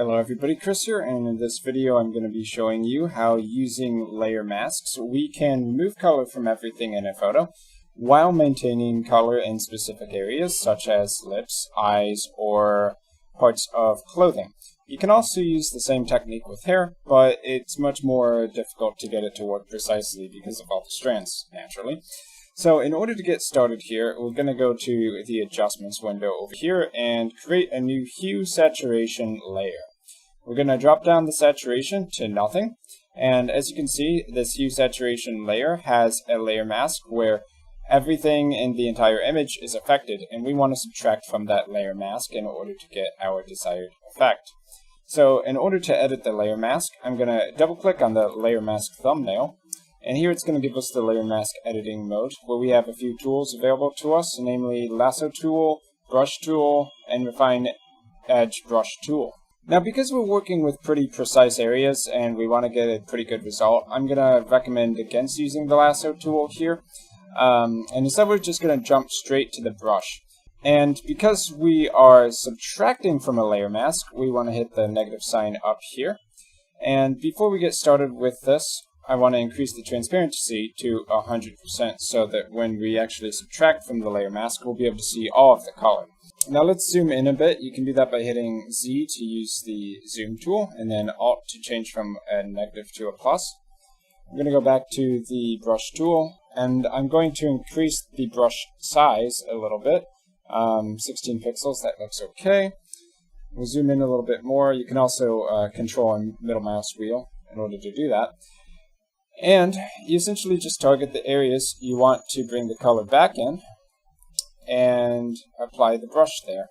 Hello everybody, Chris here, and in this video I'm going to be showing you how using layer masks we can remove color from everything in a photo while maintaining color in specific areas such as lips, eyes, or parts of clothing. You can also use the same technique with hair, but it's much more difficult to get it to work precisely because of all the strands, naturally. So in order to get started here, we're going to go to the adjustments window over here and create a new hue saturation layer. We're going to drop down the saturation to nothing, and as you can see, this hue saturation layer has a layer mask where everything in the entire image is affected, and we want to subtract from that layer mask in order to get our desired effect. So in order to edit the layer mask, I'm going to double click on the layer mask thumbnail. And here it's going to give us the layer mask editing mode, where we have a few tools available to us, namely lasso tool, brush tool, and refine edge brush tool. Now because we're working with pretty precise areas and we want to get a pretty good result, I'm going to recommend against using the lasso tool here. And instead we're just going to jump straight to the brush. And because we are subtracting from a layer mask, we want to hit the negative sign up here. And before we get started with this, I want to increase the transparency to 100% so that when we actually subtract from the layer mask, we'll be able to see all of the color. Now let's zoom in a bit. You can do that by hitting Z to use the zoom tool, and then Alt to change from a negative to a plus. I'm going to go back to the brush tool, and I'm going to increase the brush size a little bit. 16 pixels, that looks okay. We'll zoom in a little bit more. You can also control a middle mouse wheel in order to do that. And you essentially just target the areas you want to bring the color back in and apply the brush there.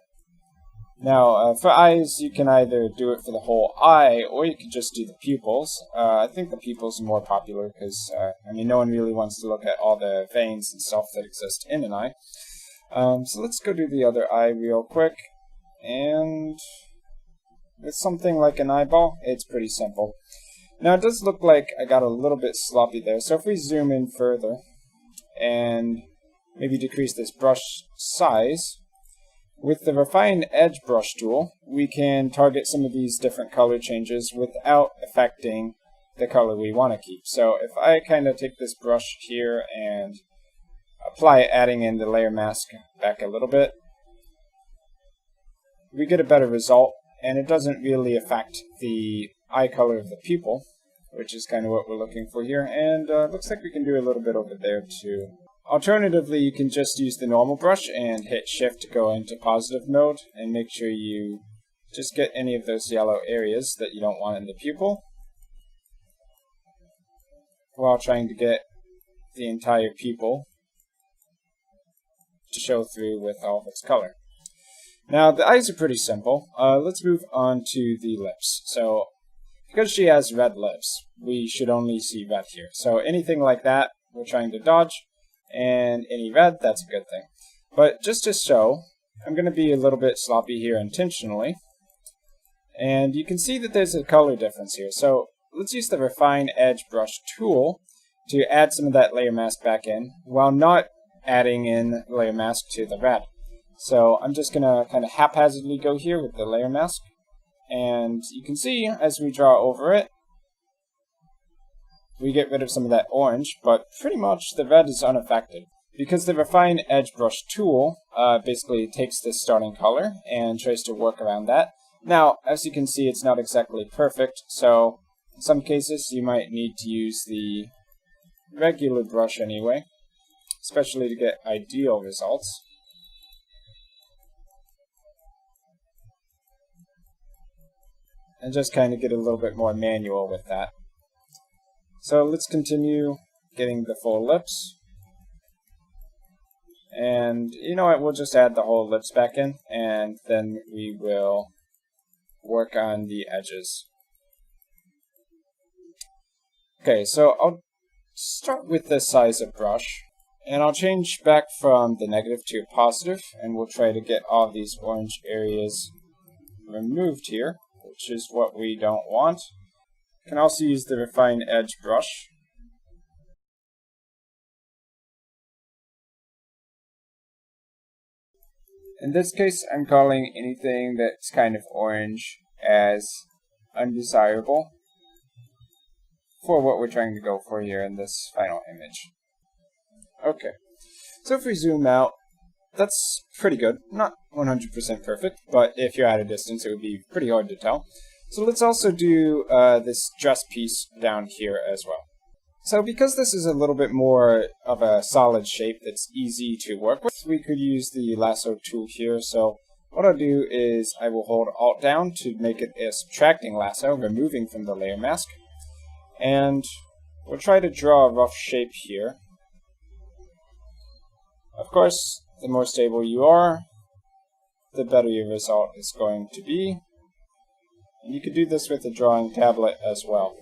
Now, for eyes, you can either do it for the whole eye or you can just do the pupils. I think the pupils are more popular because, no one really wants to look at all the veins and stuff that exist in an eye. So let's go do the other eye real quick. And with something like an eyeball, it's pretty simple. Now it does look like I got a little bit sloppy there, so if we zoom in further and maybe decrease this brush size, with the Refine Edge brush tool, we can target some of these different color changes without affecting the color we want to keep. So if I kind of take this brush here and apply adding in the layer mask back a little bit, we get a better result, and it doesn't really affect the eye color of the pupil, which is kind of what we're looking for here, and looks like we can do a little bit over there too. Alternatively, you can just use the normal brush and hit shift to go into positive mode and make sure you just get any of those yellow areas that you don't want in the pupil while trying to get the entire pupil to show through with all of its color. Now the eyes are pretty simple. Let's move on to the lips. So because she has red lips, we should only see red here. So anything like that, we're trying to dodge, and any red, that's a good thing. But just to show, I'm going to be a little bit sloppy here intentionally. And you can see that there's a color difference here. So let's use the Refine Edge brush tool to add some of that layer mask back in, while not adding in layer mask to the red. So I'm just going to kind of haphazardly go here with the layer mask. And you can see as we draw over it, we get rid of some of that orange, but pretty much the red is unaffected. Because the Refine Edge brush tool basically takes this starting color and tries to work around that. Now, as you can see, it's not exactly perfect, so in some cases you might need to use the regular brush anyway, especially to get ideal results. And just kind of get a little bit more manual with that. So let's continue getting the full lips. And you know what, we'll just add the whole lips back in, and then we will work on the edges. Okay, so I'll start with the size of brush, and I'll change back from the negative to a positive, and we'll try to get all these orange areas removed here, which is what we don't want. You can also use the Refine Edge brush. In this case, I'm calling anything that's kind of orange as undesirable for what we're trying to go for here in this final image. Okay, so if we zoom out, that's pretty good. Not 100% perfect, but if you're at a distance, it would be pretty hard to tell. So let's also do this dress piece down here as well. So because this is a little bit more of a solid shape that's easy to work with, we could use the lasso tool here. So what I'll do is I will hold Alt down to make it a subtracting lasso, removing from the layer mask. And we'll try to draw a rough shape here. Of course, the more stable you are, the better your result is going to be. And you could do this with a drawing tablet as well.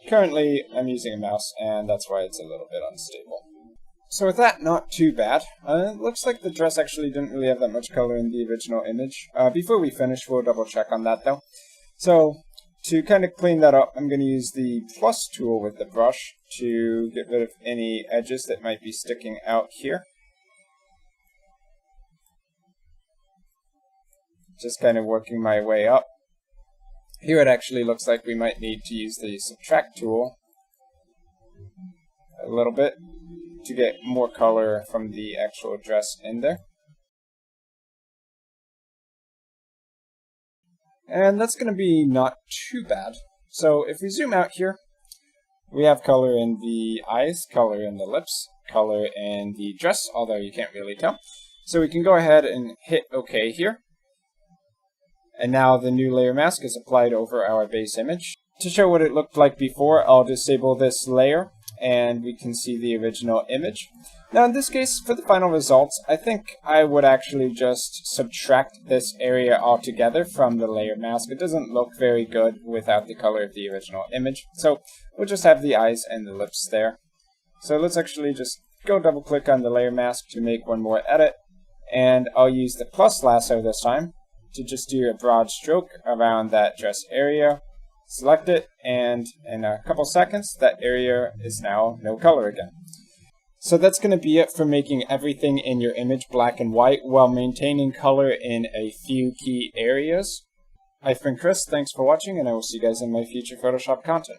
Currently, I'm using a mouse, and that's why it's a little bit unstable. So with that, not too bad. It looks like the dress actually didn't really have that much color in the original image. Before we finish, we'll double check on that though. So, to kind of clean that up, I'm going to use the plus tool with the brush to get rid of any edges that might be sticking out here. Just kind of working my way up. Here it actually looks like we might need to use the subtract tool a little bit to get more color from the actual dress in there. And that's going to be not too bad. So if we zoom out here, we have color in the eyes, color in the lips, color in the dress, although you can't really tell. So we can go ahead and hit OK here. And now the new layer mask is applied over our base image. To show what it looked like before, I'll disable this layer and we can see the original image. Now in this case, for the final results, I think I would actually just subtract this area altogether from the layer mask. It doesn't look very good without the color of the original image. So we'll just have the eyes and the lips there. So let's actually just go double click on the layer mask to make one more edit. And I'll use the plus lasso this time to just do a broad stroke around that dress area, select it, and in a couple seconds, that area is now no color again. So that's going to be it for making everything in your image black and white while maintaining color in a few key areas. I've been Chris, thanks for watching, and I will see you guys in my future Photoshop content.